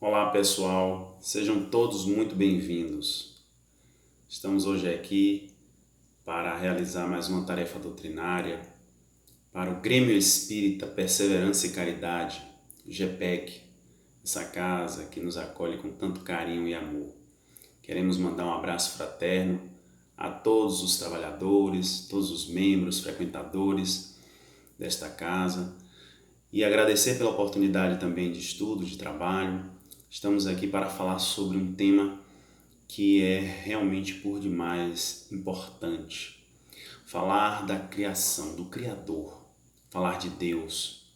Olá pessoal, sejam todos muito bem-vindos. Estamos hoje aqui para realizar mais uma tarefa doutrinária para o Grêmio Espírita Perseverança e Caridade, GPEC, essa casa que nos acolhe com tanto carinho e amor. Queremos mandar um abraço fraterno a todos os trabalhadores, todos os membros, frequentadores desta casa e agradecer pela oportunidade também de estudo, de trabalho. Estamos aqui para falar sobre um tema que é realmente por demais importante. Falar da criação, do Criador, falar de Deus.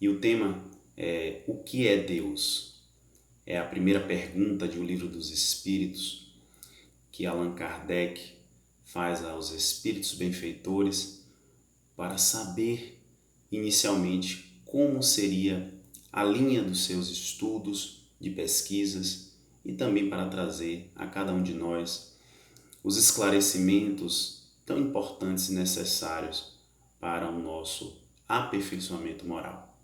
E o tema é: o que é Deus? É a primeira pergunta de O Livro dos Espíritos que Allan Kardec faz aos espíritos benfeitores para saber inicialmente como seria a linha dos seus estudos, de pesquisas e também para trazer a cada um de nós os esclarecimentos tão importantes e necessários para o nosso aperfeiçoamento moral.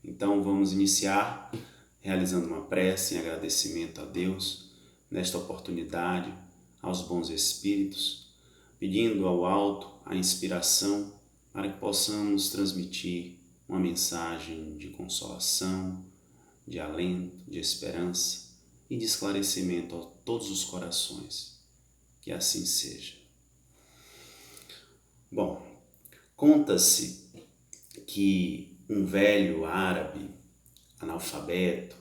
Então vamos iniciar realizando uma prece em agradecimento a Deus nesta oportunidade, aos bons espíritos, pedindo ao alto a inspiração para que possamos transmitir uma mensagem de consolação, de alento, de esperança e de esclarecimento a todos os corações. Que assim seja. Bom, conta-se que um velho árabe, analfabeto,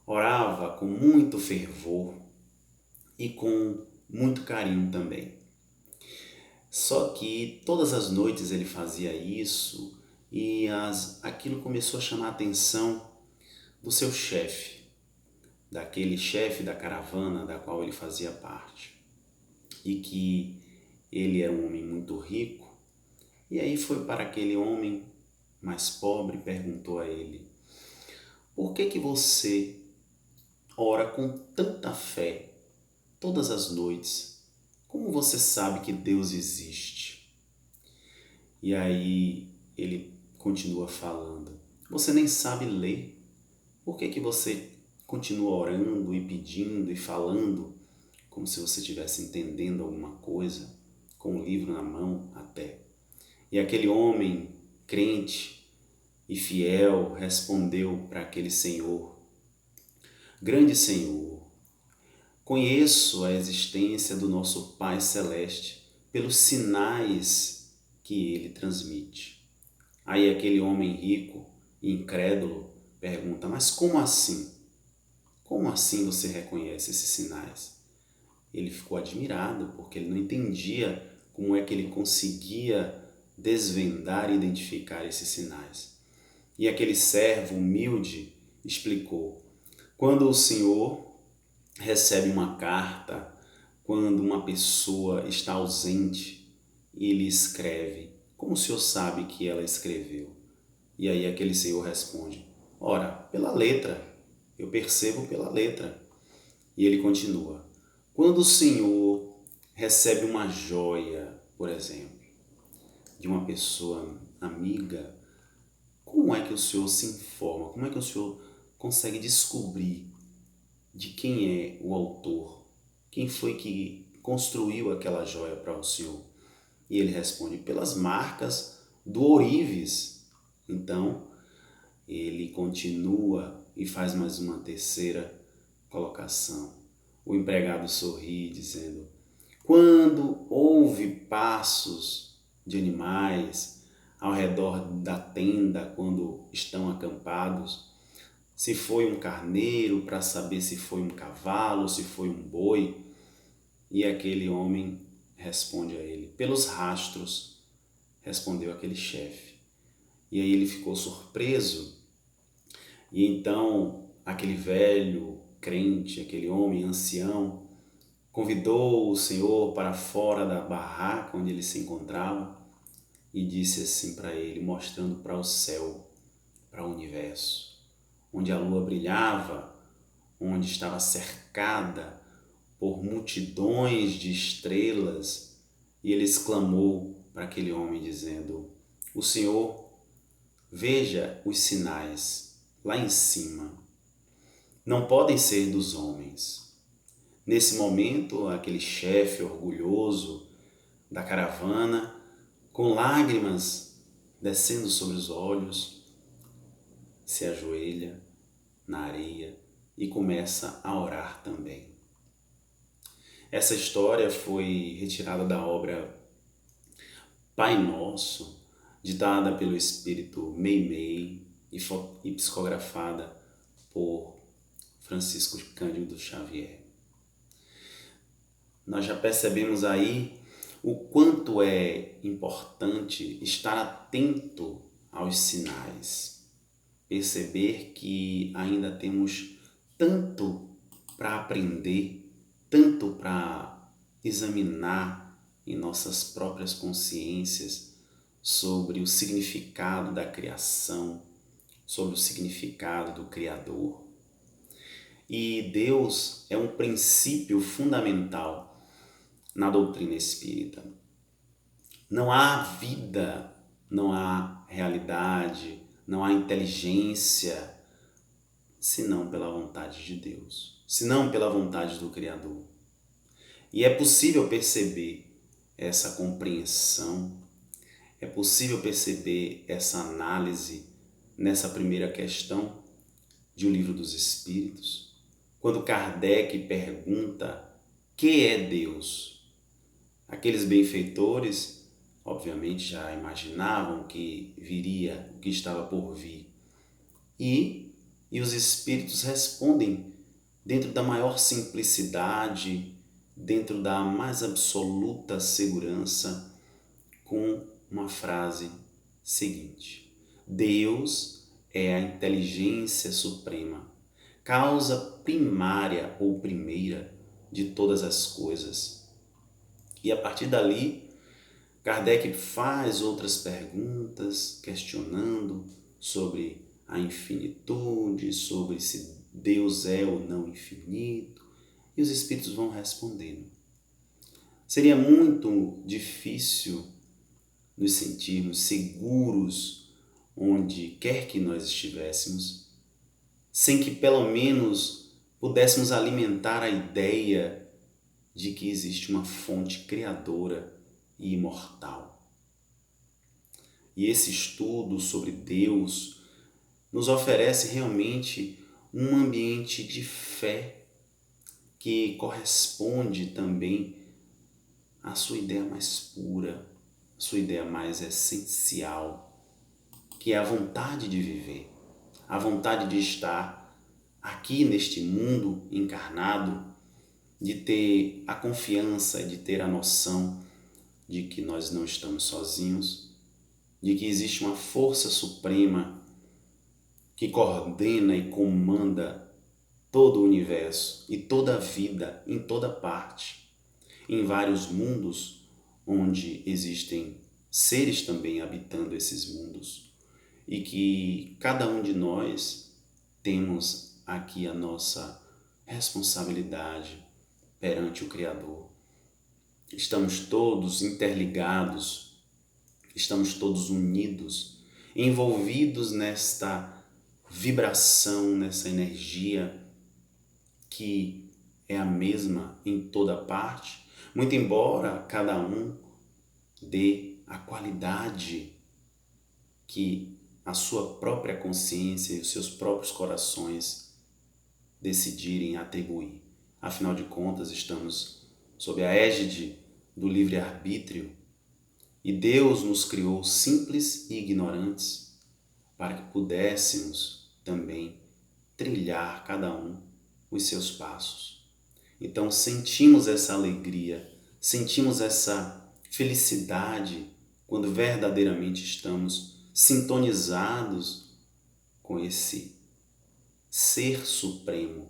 orava com muito fervor e com muito carinho também. Só que todas as noites ele fazia isso e aquilo começou a chamar a atenção do seu chefe, daquele chefe da caravana da qual ele fazia parte, e que ele era um homem muito rico. E aí foi para aquele homem mais pobre e perguntou a ele: por que você ora com tanta fé todas as noites? Como você sabe que Deus existe? E aí ele continua falando: você nem sabe ler? Por que você continua orando e pedindo e falando como se você estivesse entendendo alguma coisa, com o livro na mão até? E aquele homem crente e fiel respondeu para aquele Senhor: grande Senhor, conheço a existência do nosso Pai Celeste pelos sinais que ele transmite. Aí aquele homem rico e incrédulo pergunta: mas como assim? Como assim você reconhece esses sinais? Ele ficou admirado porque ele não entendia como é que ele conseguia desvendar e identificar esses sinais. E aquele servo humilde explicou: quando o Senhor recebe uma carta, quando uma pessoa está ausente, ele escreve. Como o Senhor sabe que ela escreveu? E aí aquele Senhor responde: ora, pela letra, eu percebo pela letra. E ele continua: quando o Senhor recebe uma joia, por exemplo, de uma pessoa amiga, como é que o Senhor se informa? Como é que o Senhor consegue descobrir de quem é o autor? Quem foi que construiu aquela joia para o Senhor? E ele responde: pelas marcas do ourives. Então, ele continua e faz mais uma terceira colocação. O empregado sorri, dizendo: quando houve passos de animais ao redor da tenda, quando estão acampados, se foi um carneiro para saber se foi um cavalo, se foi um boi. E aquele homem responde a ele: pelos rastros, respondeu aquele chefe. E aí ele ficou surpreso. E então aquele velho crente, aquele homem ancião, convidou o Senhor para fora da barraca onde ele se encontrava e disse assim para ele, mostrando para o céu, para o universo, onde a lua brilhava, onde estava cercada por multidões de estrelas, e ele exclamou para aquele homem dizendo: o Senhor, veja os sinais lá em cima. não podem ser dos homens. Nesse momento, aquele chefe orgulhoso da caravana, com lágrimas descendo sobre os olhos, se ajoelha na areia e começa a orar também. Essa história foi retirada da obra Pai Nosso, ditada pelo espírito Meimei e psicografada por Francisco Cândido Xavier. Nós já percebemos aí o quanto é importante estar atento aos sinais, perceber que ainda temos tanto para aprender, tanto para examinar em nossas próprias consciências sobre o significado da criação, sobre o significado do Criador. E Deus é um princípio fundamental na doutrina espírita. Não há vida, não há realidade, não há inteligência, senão pela vontade de Deus, senão pela vontade do Criador. E é possível perceber essa compreensão, é possível perceber essa análise nessa primeira questão de O Livro dos Espíritos, quando Kardec pergunta: que é Deus? Aqueles benfeitores, obviamente, já imaginavam que viria, o que estava por vir. E os espíritos respondem dentro da maior simplicidade, dentro da mais absoluta segurança, com uma frase seguinte: Deus é a inteligência suprema, causa primária ou primeira de todas as coisas. E a partir dali, Kardec faz outras perguntas, questionando sobre a infinitude, sobre se Deus é ou não infinito, e os espíritos vão respondendo. Seria muito difícil nos sentirmos seguros onde quer que nós estivéssemos, sem que pelo menos pudéssemos alimentar a ideia de que existe uma fonte criadora e imortal. E esse estudo sobre Deus nos oferece realmente um ambiente de fé que corresponde também à sua ideia mais pura, à sua ideia mais essencial, que é a vontade de viver, a vontade de estar aqui neste mundo encarnado, de ter a confiança, de ter a noção de que nós não estamos sozinhos, de que existe uma força suprema que coordena e comanda todo o universo e toda a vida em toda parte, em vários mundos onde existem seres também habitando esses mundos, e que cada um de nós temos aqui a nossa responsabilidade perante o Criador. Estamos todos interligados, estamos todos unidos, envolvidos nesta vibração, nessa energia que é a mesma em toda parte, muito embora cada um dê a qualidade que a sua própria consciência e os seus próprios corações decidirem atribuir. Afinal de contas, estamos sob a égide do livre-arbítrio e Deus nos criou simples e ignorantes para que pudéssemos também trilhar cada um os seus passos. Então sentimos essa alegria, sentimos essa felicidade quando verdadeiramente estamos sintonizados com esse ser supremo,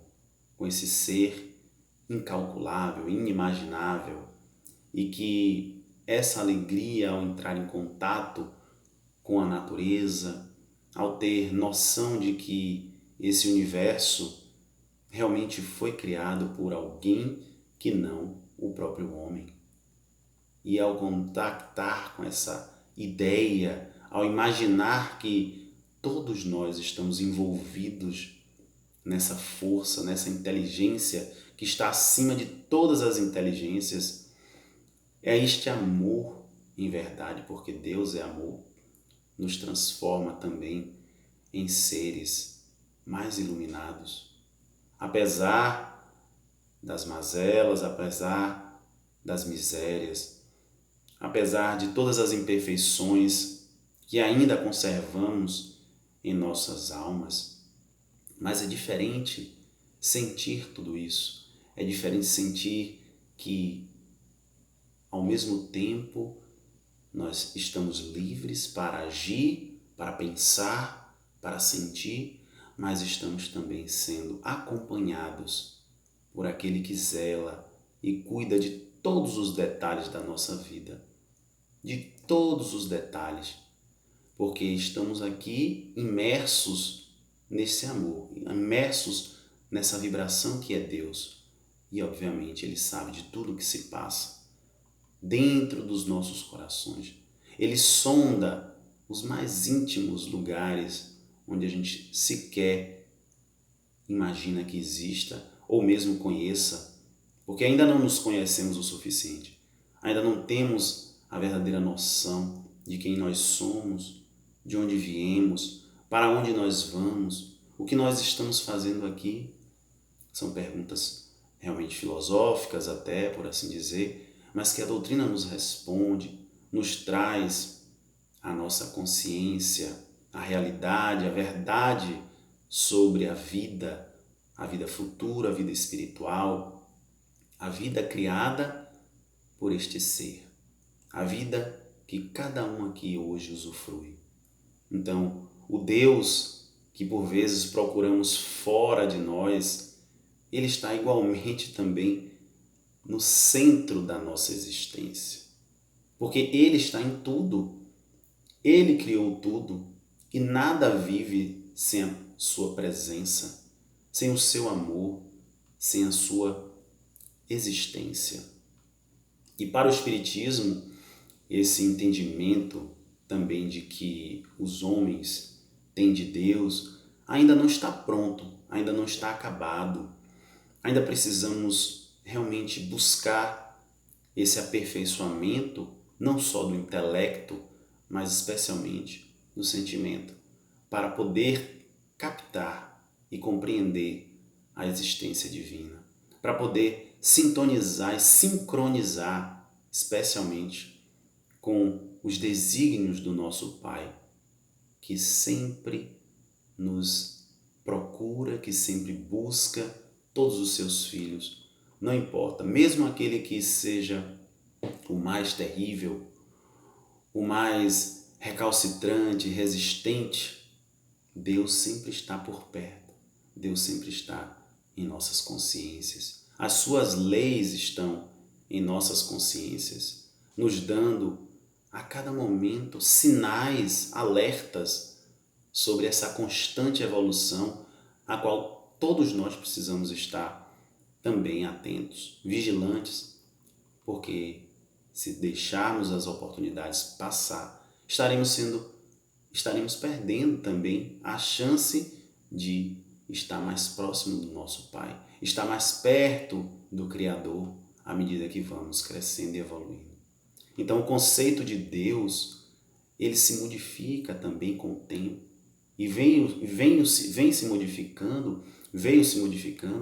com esse ser incalculável, inimaginável, e que essa alegria ao entrar em contato com a natureza, ao ter noção de que esse universo realmente foi criado por alguém que não o próprio homem. E ao contactar com essa ideia, ao imaginar que todos nós estamos envolvidos nessa força, nessa inteligência que está acima de todas as inteligências. É este amor em verdade, porque Deus é amor, nos transforma também em seres mais iluminados. Apesar das mazelas, apesar das misérias, apesar de todas as imperfeições que ainda conservamos em nossas almas. Mas é diferente sentir tudo isso. É diferente sentir que, ao mesmo tempo, nós estamos livres para agir, para pensar, para sentir, mas estamos também sendo acompanhados por aquele que zela e cuida de todos os detalhes da nossa vida. De todos os detalhes. Porque estamos aqui imersos nesse amor, imersos nessa vibração que é Deus. E, obviamente, Ele sabe de tudo o que se passa dentro dos nossos corações. Ele sonda os mais íntimos lugares onde a gente sequer imagina que exista ou mesmo conheça, porque ainda não nos conhecemos o suficiente. Ainda não temos a verdadeira noção de quem nós somos, de onde viemos, para onde nós vamos, o que nós estamos fazendo aqui. São perguntas realmente filosóficas até, por assim dizer, mas que a doutrina nos responde, nos traz a nossa consciência, a realidade, a verdade sobre a vida futura, a vida espiritual, a vida criada por este ser, a vida que cada um aqui hoje usufrui. Então, o Deus que por vezes procuramos fora de nós, Ele está igualmente também no centro da nossa existência. Porque Ele está em tudo. Ele criou tudo e nada vive sem a sua presença, sem o seu amor, sem a sua existência. E para o Espiritismo, esse entendimento também de que os homens têm de Deus ainda não está pronto, ainda não está acabado. Ainda precisamos realmente buscar esse aperfeiçoamento, não só do intelecto, mas especialmente do sentimento, para poder captar e compreender a existência divina, para poder sintonizar e sincronizar, especialmente com os desígnios do nosso Pai, que sempre nos procura, que sempre busca todos os seus filhos. Não importa, mesmo aquele que seja o mais terrível, o mais recalcitrante, resistente, Deus sempre está por perto. Deus sempre está em nossas consciências. As suas leis estão em nossas consciências, nos dando a cada momento sinais, alertas sobre essa constante evolução a qual todos nós precisamos estar também atentos, vigilantes, porque se deixarmos as oportunidades passar, estaremos perdendo também a chance de estar mais próximo do nosso Pai, estar mais perto do Criador à medida que vamos crescendo e evoluindo. Então o conceito de Deus, ele se modifica também com o tempo e veio se modificando,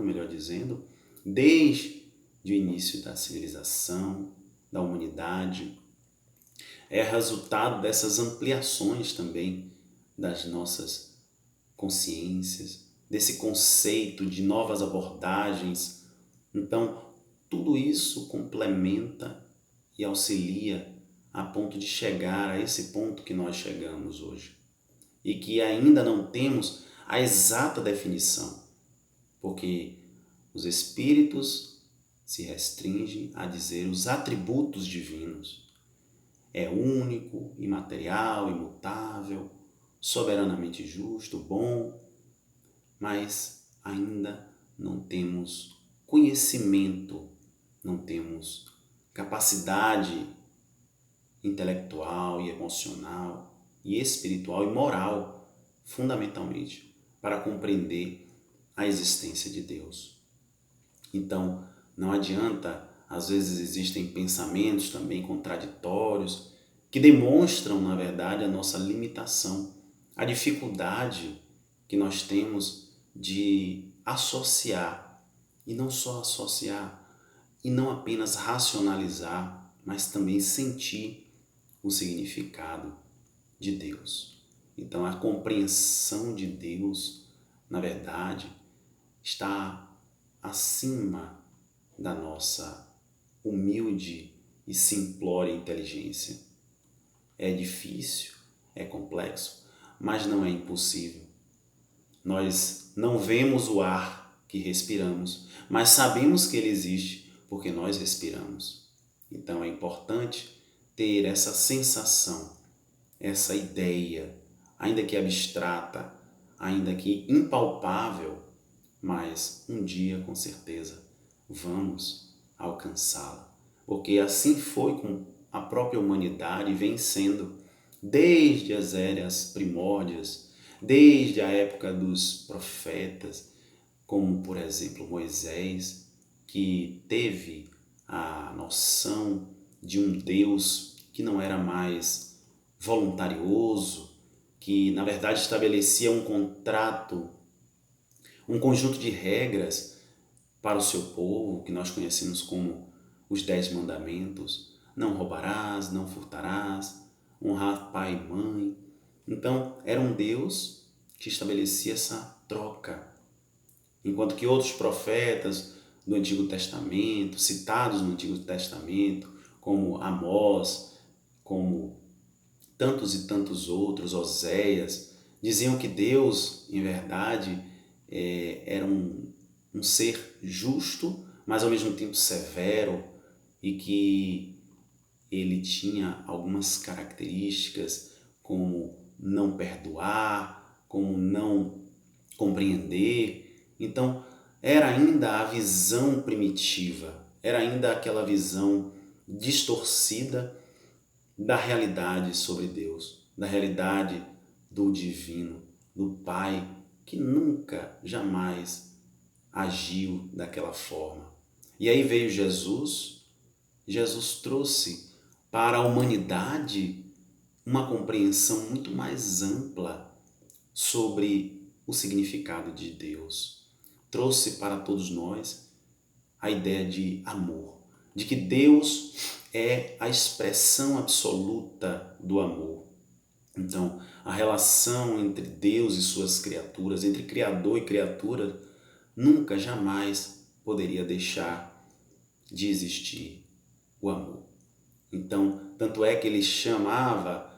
melhor dizendo, desde o início da civilização, da humanidade. É resultado dessas ampliações também das nossas consciências, desse conceito de novas abordagens. Então, tudo isso complementa e auxilia a ponto de chegar a esse ponto que nós chegamos hoje. E que ainda não temos a exata definição, porque os espíritos se restringem a dizer os atributos divinos. É único, imaterial, imutável, soberanamente justo, bom, mas ainda não temos conhecimento, não temos capacidade intelectual e emocional e espiritual e moral, fundamentalmente, para compreender a existência de Deus. Então, não adianta, às vezes existem pensamentos também contraditórios que demonstram, na verdade, a nossa limitação, a dificuldade que nós temos de associar, e não só associar, e não apenas racionalizar, mas também sentir o significado de Deus. Então, a compreensão de Deus, na verdade, está acima da nossa humilde e simplória inteligência. É difícil, é complexo, mas não é impossível. Nós não vemos o ar que respiramos, mas sabemos que ele existe porque nós respiramos. Então é importante ter essa sensação, essa ideia, ainda que abstrata, ainda que impalpável, mas um dia com certeza vamos alcançá-la. Porque assim foi com a própria humanidade e vem sendo desde as eras primórdias, desde a época dos profetas, como por exemplo Moisés, que teve a noção de um Deus que não era mais voluntarioso, que na verdade estabelecia um contrato, um conjunto de regras para o seu povo, que nós conhecemos como os 10 mandamentos. Não roubarás, não furtarás, honrar pai e mãe. Então, era um Deus que estabelecia essa troca. Enquanto que outros profetas do Antigo Testamento, citados no Antigo Testamento, como Amós, como tantos e tantos outros, Oséias, diziam que Deus, em verdade, era um ser justo, mas ao mesmo tempo severo, e que ele tinha algumas características como não perdoar, como não compreender. Então, era ainda a visão primitiva, era ainda aquela visão distorcida da realidade sobre Deus, da realidade do divino, do Pai, que nunca, jamais agiu daquela forma. E aí veio Jesus. Jesus trouxe para a humanidade uma compreensão muito mais ampla sobre o significado de Deus. Trouxe para todos nós a ideia de amor, de que Deus é a expressão absoluta do amor. Então, a relação entre Deus e suas criaturas, entre Criador e criatura, nunca, jamais poderia deixar de existir o amor. Então, tanto é que ele chamava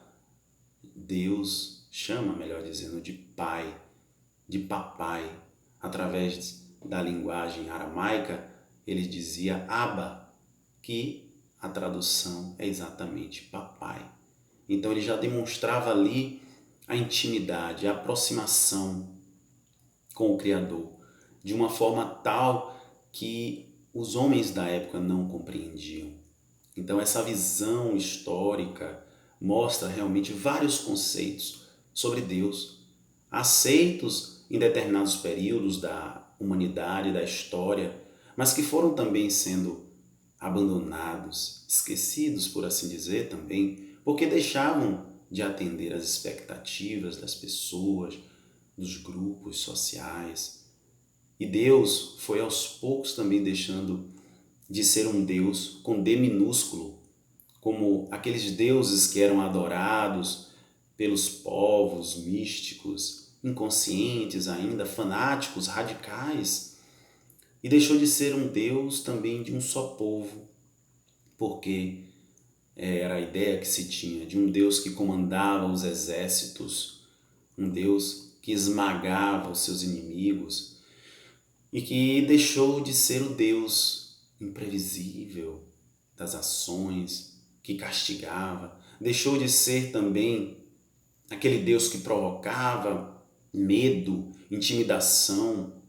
Deus, chama, melhor dizendo, de pai, de papai. Através da linguagem aramaica, ele dizia Abba, que a tradução é exatamente papai. Então ele já demonstrava ali a intimidade, a aproximação com o Criador, de uma forma tal que os homens da época não compreendiam. Então essa visão histórica mostra realmente vários conceitos sobre Deus, aceitos em determinados períodos da humanidade, da história, mas que foram também sendo abandonados, esquecidos, por assim dizer, também, porque deixavam de atender às expectativas das pessoas, dos grupos sociais. E Deus foi aos poucos também deixando de ser um Deus com D minúsculo, como aqueles deuses que eram adorados pelos povos místicos, inconscientes ainda, fanáticos, radicais, e deixou de ser um Deus também de um só povo, porque era a ideia que se tinha de um Deus que comandava os exércitos, um Deus que esmagava os seus inimigos, e que deixou de ser o Deus imprevisível das ações, que castigava, deixou de ser também aquele Deus que provocava medo, intimidação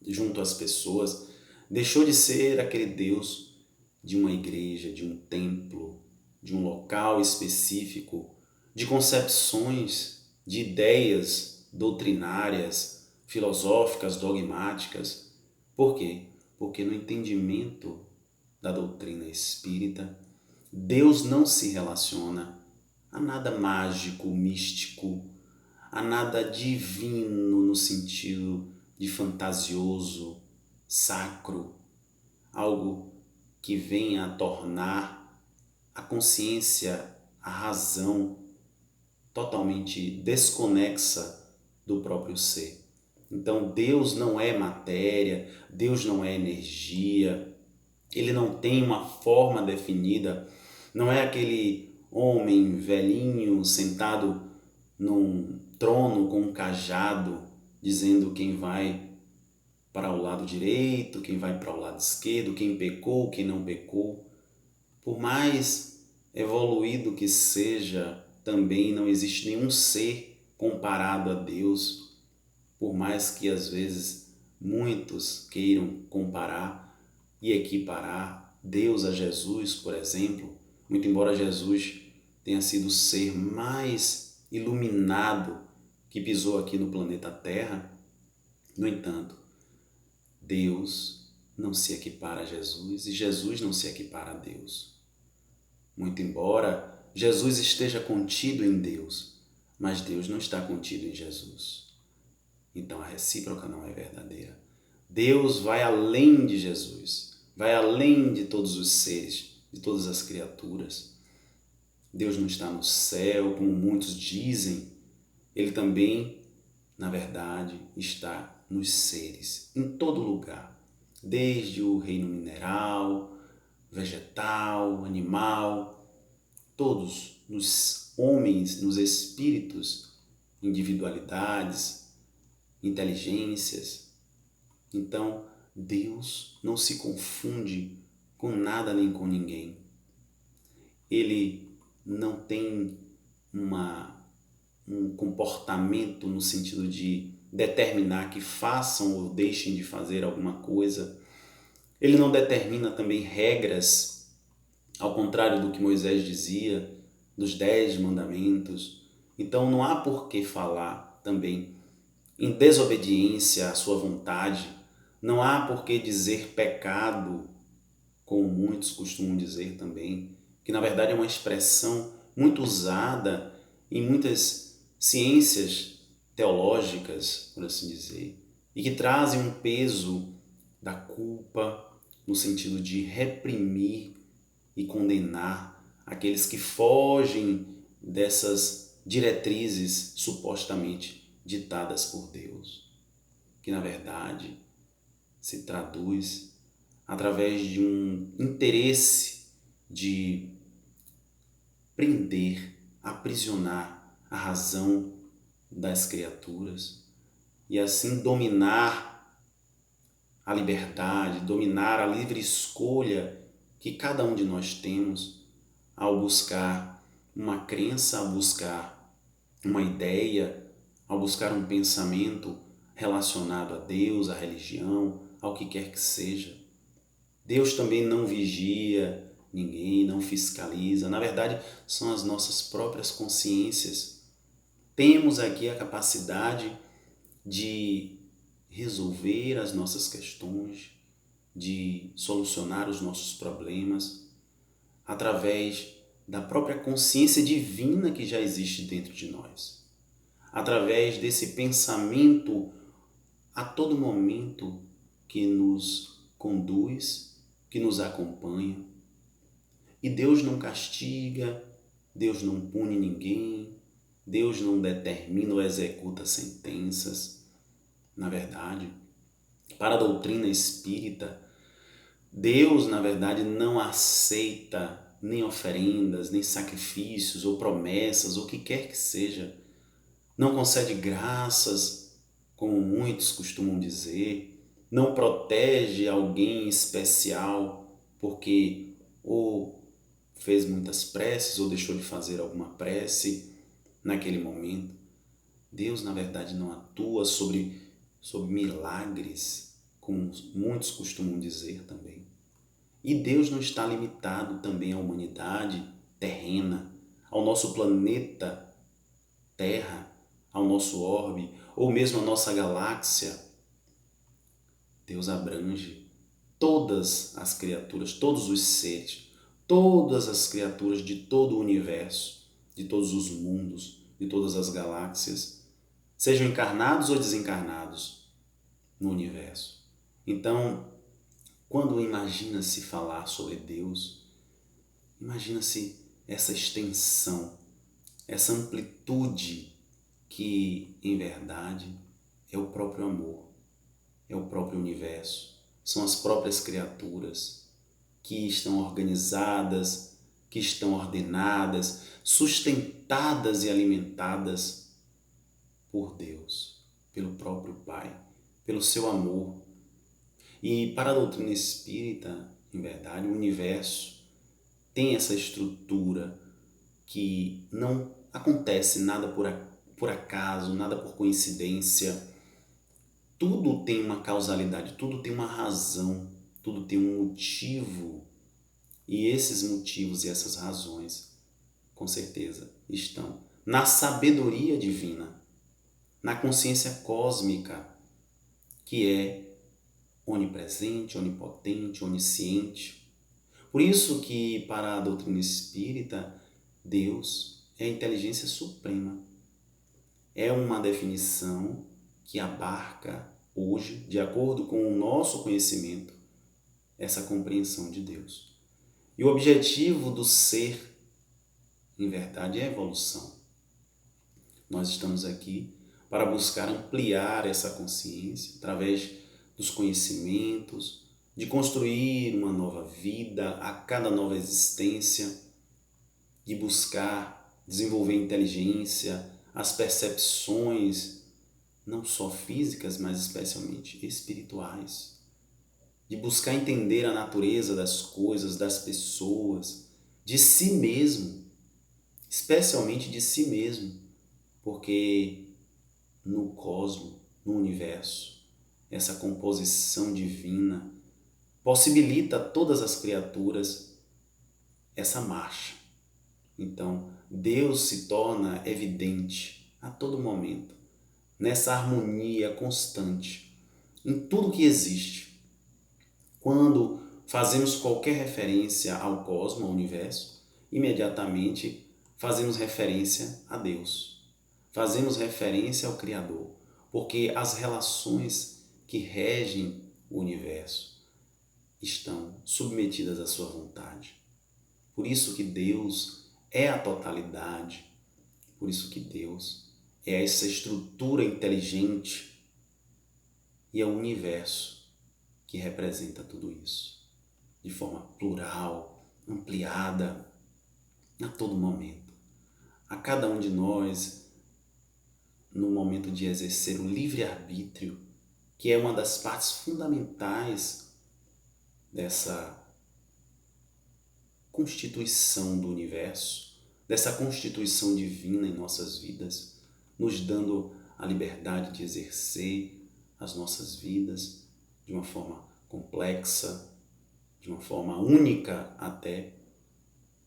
junto às pessoas, deixou de ser aquele Deus de uma igreja, de um templo, de um local específico, de concepções, de ideias doutrinárias filosóficas, dogmáticas. Por quê? Porque no entendimento da doutrina espírita, Deus não se relaciona a nada mágico, místico, a nada divino no sentido de fantasioso, sacro, algo que venha a tornar a consciência, a razão totalmente desconexa do próprio ser. Então Deus não é matéria, Deus não é energia, Ele não tem uma forma definida, não é aquele homem velhinho sentado num trono com um cajado dizendo quem vai para o lado direito, quem vai para o lado esquerdo, quem pecou, quem não pecou. Por mais evoluído que seja, também não existe nenhum ser comparado a Deus, por mais que às vezes muitos queiram comparar e equiparar Deus a Jesus, por exemplo, muito embora Jesus tenha sido o ser mais iluminado que pisou aqui no planeta Terra, no entanto, Deus não se equipara a Jesus e Jesus não se equipara a Deus. Muito embora Jesus esteja contido em Deus, mas Deus não está contido em Jesus. Então a recíproca não é verdadeira. Deus vai além de Jesus, vai além de todos os seres, de todas as criaturas. Deus não está no céu, como muitos dizem. Ele também, na verdade, está nos seres, em todo lugar, desde o reino mineral, vegetal, animal, todos, nos homens, nos espíritos, individualidades, inteligências. Então, Deus não se confunde com nada nem com ninguém. Ele não tem um comportamento no sentido de determinar que façam ou deixem de fazer alguma coisa. Ele não determina também regras, ao contrário do que Moisés dizia, dos 10 mandamentos. Então não há por que falar também em desobediência à sua vontade, não há por que dizer pecado, como muitos costumam dizer também, que na verdade é uma expressão muito usada em muitas ciências teológicas, por assim dizer, e que trazem um peso da culpa no sentido de reprimir e condenar aqueles que fogem dessas diretrizes supostamente ditadas por Deus, que na verdade se traduz através de um interesse de prender, aprisionar a razão das criaturas e assim dominar a liberdade, dominar a livre escolha que cada um de nós temos ao buscar uma crença, ao buscar uma ideia, ao buscar um pensamento relacionado a Deus, à religião, ao que quer que seja. Deus também não vigia ninguém, não fiscaliza. Na verdade, são as nossas próprias consciências. Temos aqui a capacidade de resolver as nossas questões, de solucionar os nossos problemas através da própria consciência divina que já existe dentro de nós, através desse pensamento a todo momento que nos conduz, que nos acompanha. E Deus não castiga, Deus não pune ninguém, Deus não determina ou executa sentenças. Na verdade, para a doutrina espírita, Deus, na verdade, não aceita nem oferendas, nem sacrifícios ou promessas, ou o que quer que seja. Não concede graças, como muitos costumam dizer. Não protege alguém especial porque ou fez muitas preces ou deixou de fazer alguma prece naquele momento. Deus, na verdade, não atua sobre milagres, como muitos costumam dizer também. E Deus não está limitado também à humanidade terrena, ao nosso planeta Terra, ao nosso orbe, ou mesmo a nossa galáxia, Deus abrange todas as criaturas, todos os seres, todas as criaturas de todo o universo, de todos os mundos, de todas as galáxias, sejam encarnados ou desencarnados no universo. Então, quando imagina-se falar sobre Deus, imagina-se essa extensão, essa amplitude que, em verdade, é o próprio amor, é o próprio universo, são as próprias criaturas que estão organizadas, que estão ordenadas, sustentadas e alimentadas por Deus, pelo próprio Pai, pelo seu amor. E para a doutrina espírita, em verdade, o universo tem essa estrutura que não acontece nada por acaso, nada por coincidência. Tudo tem uma causalidade, tudo tem uma razão, tudo tem um motivo. E esses motivos e essas razões, com certeza, estão na sabedoria divina, na consciência cósmica, que é onipresente, onipotente, onisciente. Por isso que, para a doutrina espírita, Deus é a inteligência suprema. É uma definição que abarca hoje, de acordo com o nosso conhecimento, essa compreensão de Deus. E o objetivo do ser, em verdade, é a evolução. Nós estamos aqui para buscar ampliar essa consciência através dos conhecimentos, de construir uma nova vida a cada nova existência, de buscar desenvolver inteligência, as percepções, não só físicas, mas especialmente espirituais, de buscar entender a natureza das coisas, das pessoas, de si mesmo, especialmente de si mesmo, porque no cosmos, no universo, essa composição divina possibilita a todas as criaturas essa marcha. Então, Deus se torna evidente a todo momento, nessa harmonia constante, em tudo que existe. Quando fazemos qualquer referência ao cosmos, ao universo, imediatamente fazemos referência a Deus. Fazemos referência ao Criador, porque as relações que regem o universo estão submetidas à sua vontade. Por isso que Deus é a totalidade, por isso que Deus é essa estrutura inteligente e é o universo que representa tudo isso, de forma plural, ampliada, a todo momento. A cada um de nós, no momento de exercer o livre-arbítrio, que é uma das partes fundamentais dessa constituição do universo, dessa constituição divina em nossas vidas, nos dando a liberdade de exercer as nossas vidas de uma forma complexa, de uma forma única até,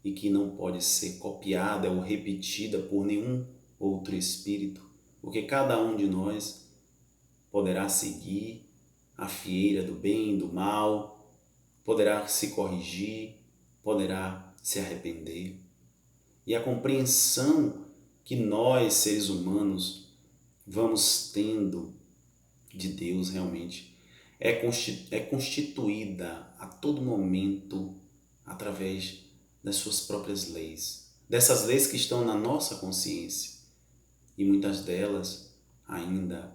e que não pode ser copiada ou repetida por nenhum outro espírito, porque cada um de nós poderá seguir a fieira do bem e do mal, poderá se corrigir, poderá se arrepender. E a compreensão que nós, seres humanos, vamos tendo de Deus realmente é constituída a todo momento através das suas próprias leis, dessas leis que estão na nossa consciência, e muitas delas ainda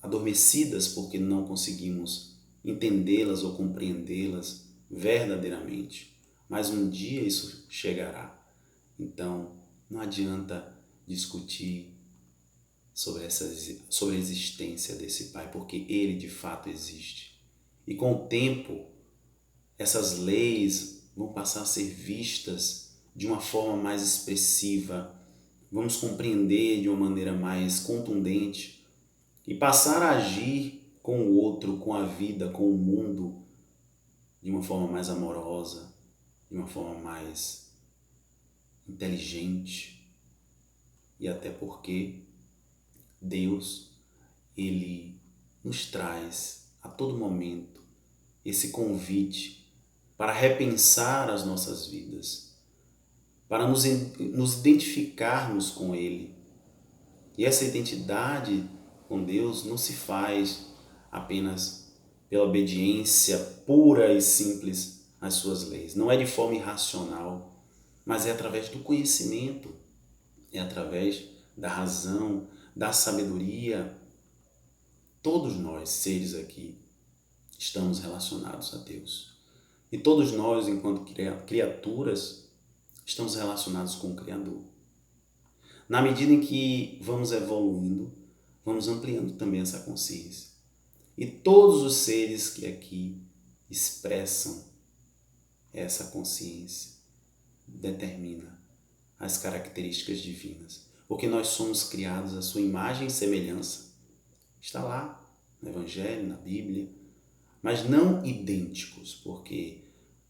adormecidas porque não conseguimos entendê-las ou compreendê-las verdadeiramente. Mas um dia isso chegará. Então, não adianta discutir sobre a existência desse Pai, porque Ele de fato existe. E com o tempo, essas leis vão passar a ser vistas de uma forma mais expressiva, vamos compreender de uma maneira mais contundente e passar a agir com o outro, com a vida, com o mundo, de uma forma mais amorosa, de uma forma mais inteligente. E até porque Deus, Ele nos traz a todo momento esse convite para repensar as nossas vidas, para nos identificarmos com Ele. E essa identidade com Deus não se faz apenas pela obediência pura e simples às suas leis. Não é de forma irracional, mas é através do conhecimento, é através da razão, da sabedoria. Todos nós, seres aqui, estamos relacionados a Deus. E todos nós, enquanto criaturas, estamos relacionados com o Criador. Na medida em que vamos evoluindo, vamos ampliando também essa consciência. E todos os seres que aqui expressam essa consciência determina as características divinas. Porque nós somos criados à sua imagem e semelhança. Está lá no Evangelho, na Bíblia. Mas não idênticos, porque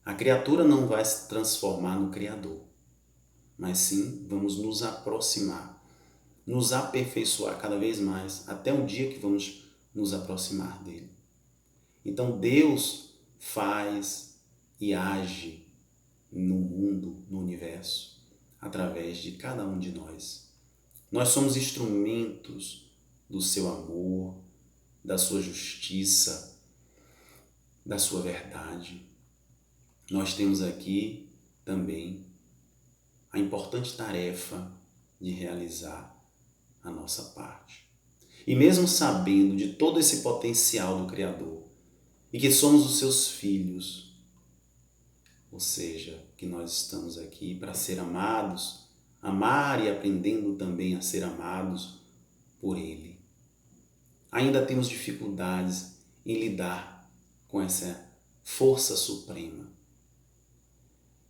a criatura não vai se transformar no Criador. Mas sim, vamos nos aproximar, nos aperfeiçoar cada vez mais, até o dia que vamos nos aproximar dele. Então Deus faz e age no mundo, no universo, através de cada um de nós. Nós somos instrumentos do seu amor, da sua justiça, da sua verdade. Nós temos aqui também a importante tarefa de realizar a nossa parte. E mesmo sabendo de todo esse potencial do Criador e que somos os seus filhos, ou seja, que nós estamos aqui para ser amados, amar e aprendendo também a ser amados por Ele. Ainda temos dificuldades em lidar com essa força suprema,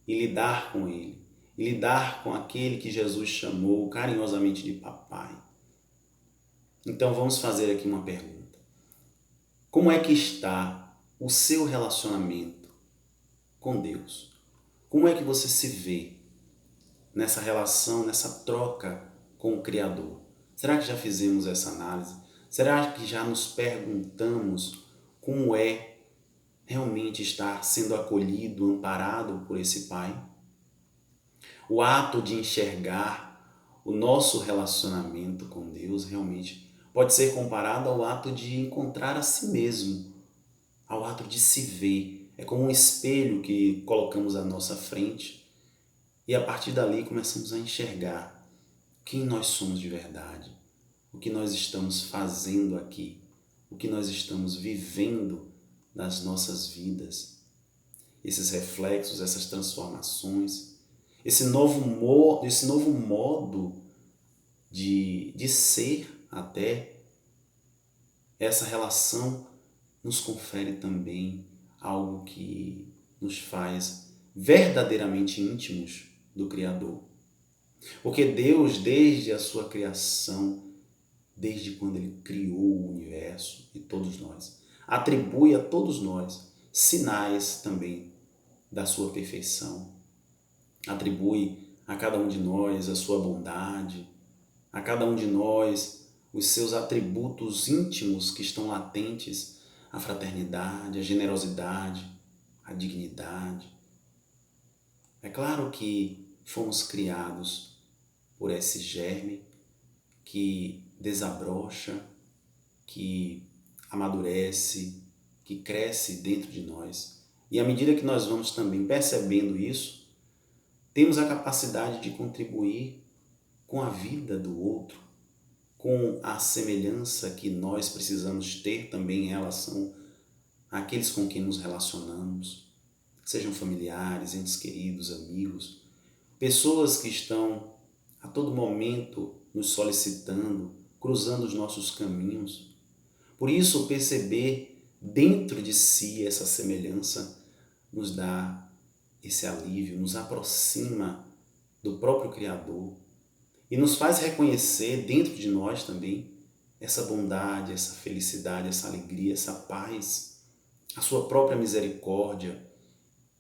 e lidar com Ele, e lidar com aquele que Jesus chamou carinhosamente de Papai. Então vamos fazer aqui uma pergunta. Como é que está o seu relacionamento com Deus? Como é que você se vê nessa relação, nessa troca com o Criador? Será que já fizemos essa análise? Será que já nos perguntamos como é realmente estar sendo acolhido, amparado por esse Pai? O ato de enxergar o nosso relacionamento com Deus realmente pode ser comparado ao ato de encontrar a si mesmo, ao ato de se ver. É como um espelho que colocamos à nossa frente e a partir dali começamos a enxergar quem nós somos de verdade, o que nós estamos fazendo aqui, o que nós estamos vivendo nas nossas vidas. Esses reflexos, essas transformações, esse novo modo de ser até, essa relação nos confere também algo que nos faz verdadeiramente íntimos do Criador. Porque Deus, desde a sua criação, desde quando Ele criou o universo e todos nós, atribui a todos nós sinais também da sua perfeição. Atribui a cada um de nós a sua bondade, a cada um de nós os seus atributos íntimos que estão latentes, a fraternidade, a generosidade, a dignidade. É claro que fomos criados por esse germe que desabrocha, que amadurece, que cresce dentro de nós. E à medida que nós vamos também percebendo isso, temos a capacidade de contribuir com a vida do outro, com a semelhança que nós precisamos ter também em relação àqueles com quem nos relacionamos, sejam familiares, entes queridos, amigos, pessoas que estão a todo momento nos solicitando, cruzando os nossos caminhos. Por isso, perceber dentro de si essa semelhança nos dá esse alívio, nos aproxima do próprio Criador e nos faz reconhecer dentro de nós também essa bondade, essa felicidade, essa alegria, essa paz, a sua própria misericórdia,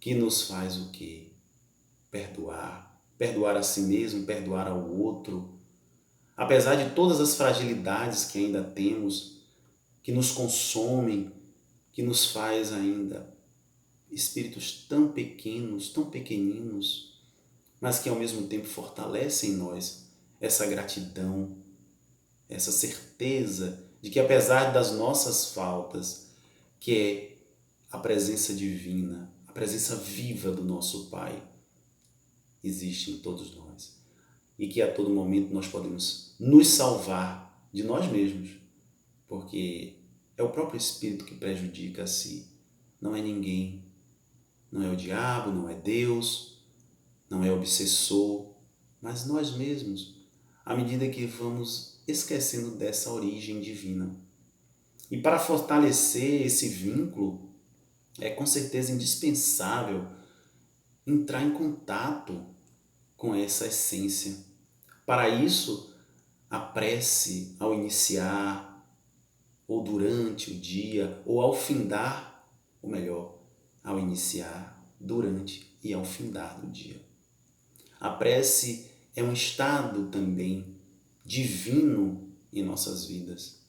que nos faz o quê? Perdoar a si mesmo, perdoar ao outro, apesar de todas as fragilidades que ainda temos, que nos consomem, que nos faz ainda espíritos tão pequenos, tão pequeninos, mas que ao mesmo tempo fortalecem em nós essa gratidão, essa certeza de que apesar das nossas faltas, que é a presença divina, a presença viva do nosso Pai, existe em todos nós. E que a todo momento nós podemos nos salvar de nós mesmos, porque é o próprio Espírito que prejudica a si, não é ninguém, não é o diabo, não é Deus, não é o obsessor, mas nós mesmos, à medida que vamos esquecendo dessa origem divina. E para fortalecer esse vínculo, é com certeza indispensável entrar em contato com essa essência. Para isso, a prece ao iniciar, ou durante o dia, ou ao findar, ou melhor, ao iniciar, durante e ao findar do dia. A prece é um estado também divino em nossas vidas.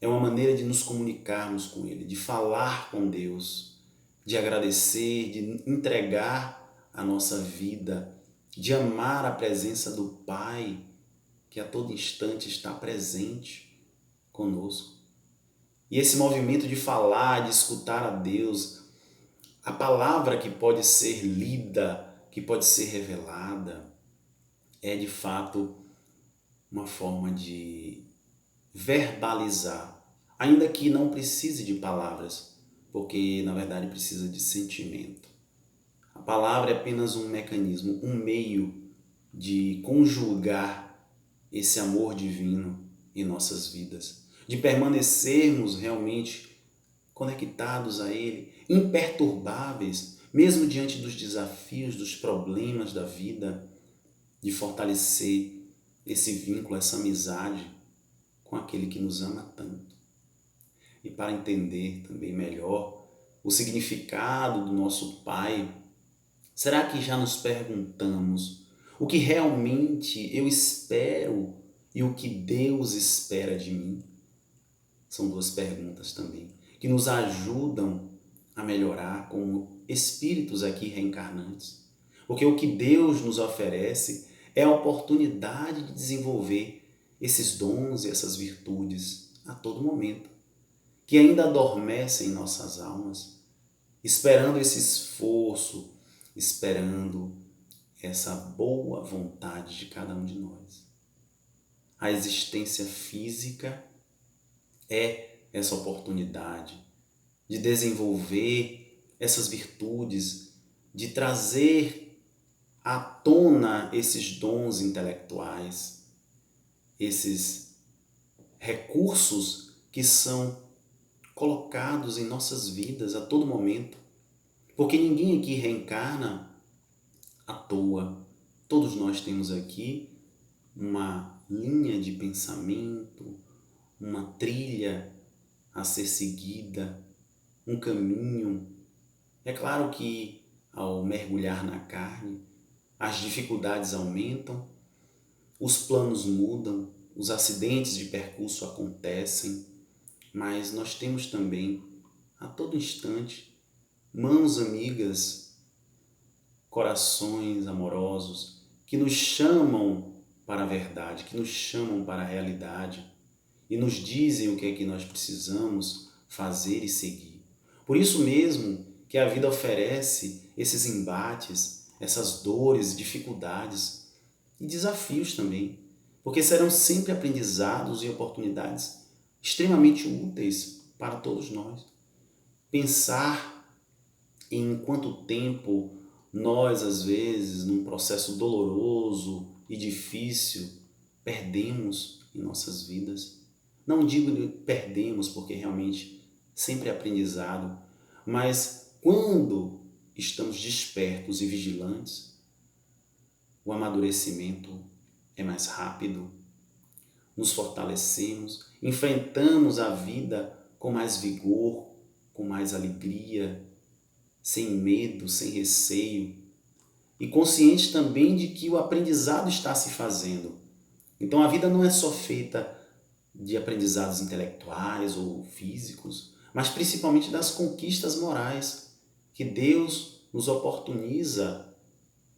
É uma maneira de nos comunicarmos com Ele, de falar com Deus, de agradecer, de entregar a nossa vida, de amar a presença do Pai, que a todo instante está presente conosco. E esse movimento de falar, de escutar a Deus, a palavra que pode ser lida, que pode ser revelada, é de fato uma forma de verbalizar, ainda que não precise de palavras, porque na verdade precisa de sentimento. A palavra é apenas um mecanismo, um meio de conjugar esse amor divino em nossas vidas, de permanecermos realmente conectados a Ele, imperturbáveis, mesmo diante dos desafios, dos problemas da vida, de fortalecer esse vínculo, essa amizade com aquele que nos ama tanto. E para entender também melhor o significado do nosso Pai, será que já nos perguntamos o que realmente eu espero e o que Deus espera de mim? São duas perguntas também que nos ajudam a melhorar como espíritos aqui reencarnantes. Porque o que Deus nos oferece é a oportunidade de desenvolver esses dons e essas virtudes a todo momento, que ainda adormecem em nossas almas, esperando esse esforço, esperando essa boa vontade de cada um de nós. A existência física é essa oportunidade de desenvolver essas virtudes, de trazer à tona esses dons intelectuais, esses recursos que são colocados em nossas vidas a todo momento, porque ninguém aqui reencarna à toa. Todos nós temos aqui uma linha de pensamento, uma trilha a ser seguida, um caminho. É claro que ao mergulhar na carne, as dificuldades aumentam, os planos mudam, os acidentes de percurso acontecem, mas nós temos também, a todo instante, mãos amigas, corações amorosos que nos chamam para a verdade, que nos chamam para a realidade e nos dizem o que é que nós precisamos fazer e seguir. Por isso mesmo que a vida oferece esses embates, essas dores, dificuldades e desafios também, porque serão sempre aprendizados e oportunidades extremamente úteis para todos nós. Pensar em quanto tempo nós, às vezes, num processo doloroso e difícil, perdemos em nossas vidas. Não digo perdemos porque realmente sempre é aprendizado, mas quando estamos despertos e vigilantes, o amadurecimento é mais rápido, nos fortalecemos, enfrentamos a vida com mais vigor, com mais alegria, sem medo, sem receio, e consciente também de que o aprendizado está se fazendo, Então a vida não é só feita de aprendizados intelectuais ou físicos, mas principalmente das conquistas morais que Deus nos oportuniza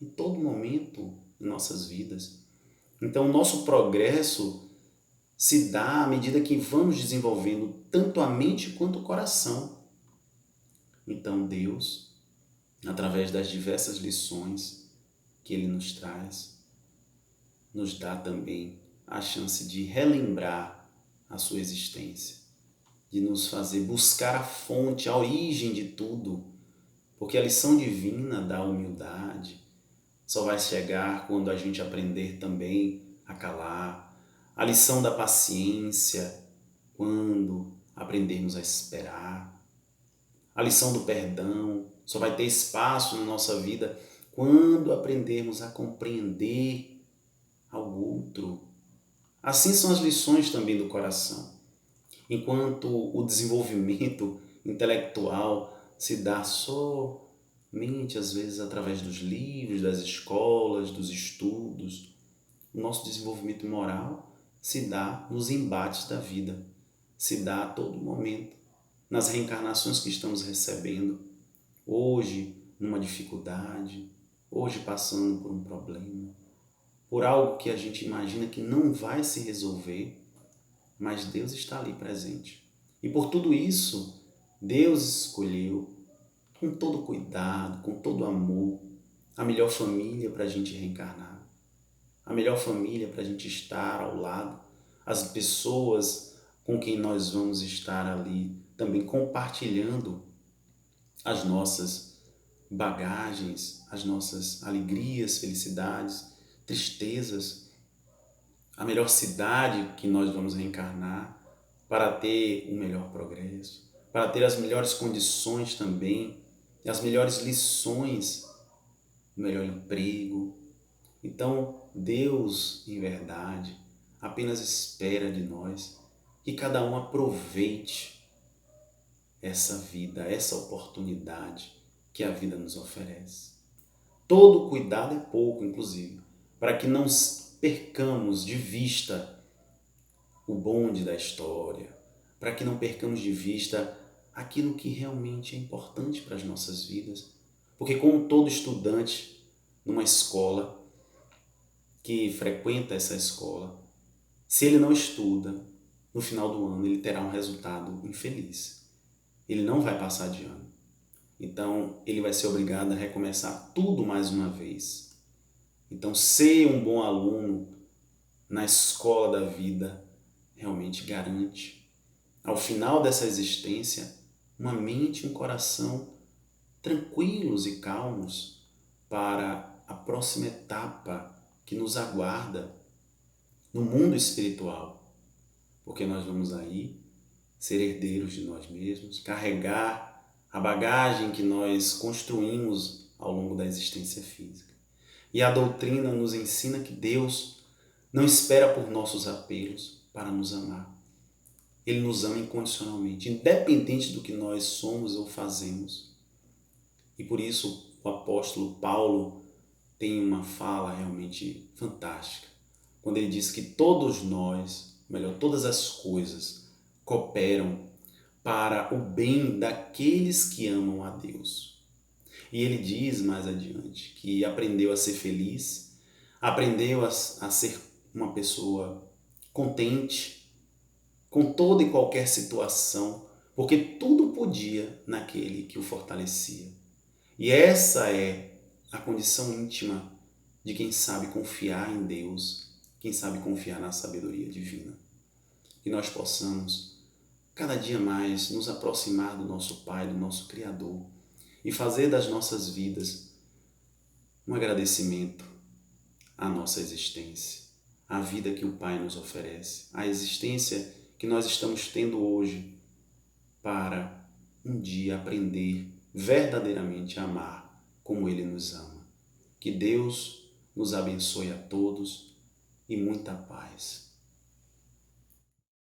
em todo momento em nossas vidas. Então o nosso progresso se dá à medida que vamos desenvolvendo tanto a mente quanto o coração. Então Deus, através das diversas lições que Ele nos traz, nos dá também a chance de relembrar a sua existência, de nos fazer buscar a fonte, a origem de tudo, porque a lição divina da humildade só vai chegar quando a gente aprender também a calar, a lição da paciência quando aprendermos a esperar, a lição do perdão só vai ter espaço na nossa vida quando aprendermos a compreender ao outro. Assim são as lições também do coração. Enquanto o desenvolvimento intelectual se dá somente, às vezes, através dos livros, das escolas, dos estudos, o nosso desenvolvimento moral se dá nos embates da vida, se dá a todo momento, nas reencarnações que estamos recebendo, hoje numa dificuldade, hoje passando por um problema, por algo que a gente imagina que não vai se resolver, mas Deus está ali presente. E por tudo isso, Deus escolheu, com todo cuidado, com todo amor, a melhor família para a gente reencarnar, a melhor família para a gente estar ao lado, as pessoas com quem nós vamos estar ali também compartilhando as nossas bagagens, as nossas alegrias, felicidades, tristezas, a melhor cidade que nós vamos reencarnar para ter o melhor progresso, para ter as melhores condições também, as melhores lições, o melhor emprego. Então, Deus, em verdade, apenas espera de nós que cada um aproveite essa vida, essa oportunidade que a vida nos oferece. Todo cuidado é pouco, inclusive, para que não percamos de vista o bonde da história, para que não percamos de vista aquilo que realmente é importante para as nossas vidas. Porque como todo estudante numa escola que frequenta essa escola, se ele não estuda, no final do ano ele terá um resultado infeliz. Ele não vai passar de ano. Então, ele vai ser obrigado a recomeçar tudo mais uma vez. Então, ser um bom aluno na escola da vida realmente garante, ao final dessa existência, uma mente e um coração tranquilos e calmos para a próxima etapa que nos aguarda no mundo espiritual. Porque nós vamos aí ser herdeiros de nós mesmos, carregar a bagagem que nós construímos ao longo da existência física. E a doutrina nos ensina que Deus não espera por nossos apelos para nos amar. Ele nos ama incondicionalmente, independente do que nós somos ou fazemos. E por isso o apóstolo Paulo tem uma fala realmente fantástica, quando ele diz que todos nós, melhor, todas as coisas cooperam para o bem daqueles que amam a Deus. E ele diz mais adiante que aprendeu a ser feliz, aprendeu a ser uma pessoa contente com toda e qualquer situação, porque tudo podia naquele que o fortalecia. E essa é a condição íntima de quem sabe confiar em Deus, quem sabe confiar na sabedoria divina. Que nós possamos cada dia mais nos aproximar do nosso Pai, do nosso Criador e fazer das nossas vidas um agradecimento à nossa existência, à vida que o Pai nos oferece, à existência que nós estamos tendo hoje para um dia aprender verdadeiramente a amar como Ele nos ama. Que Deus nos abençoe a todos e muita paz.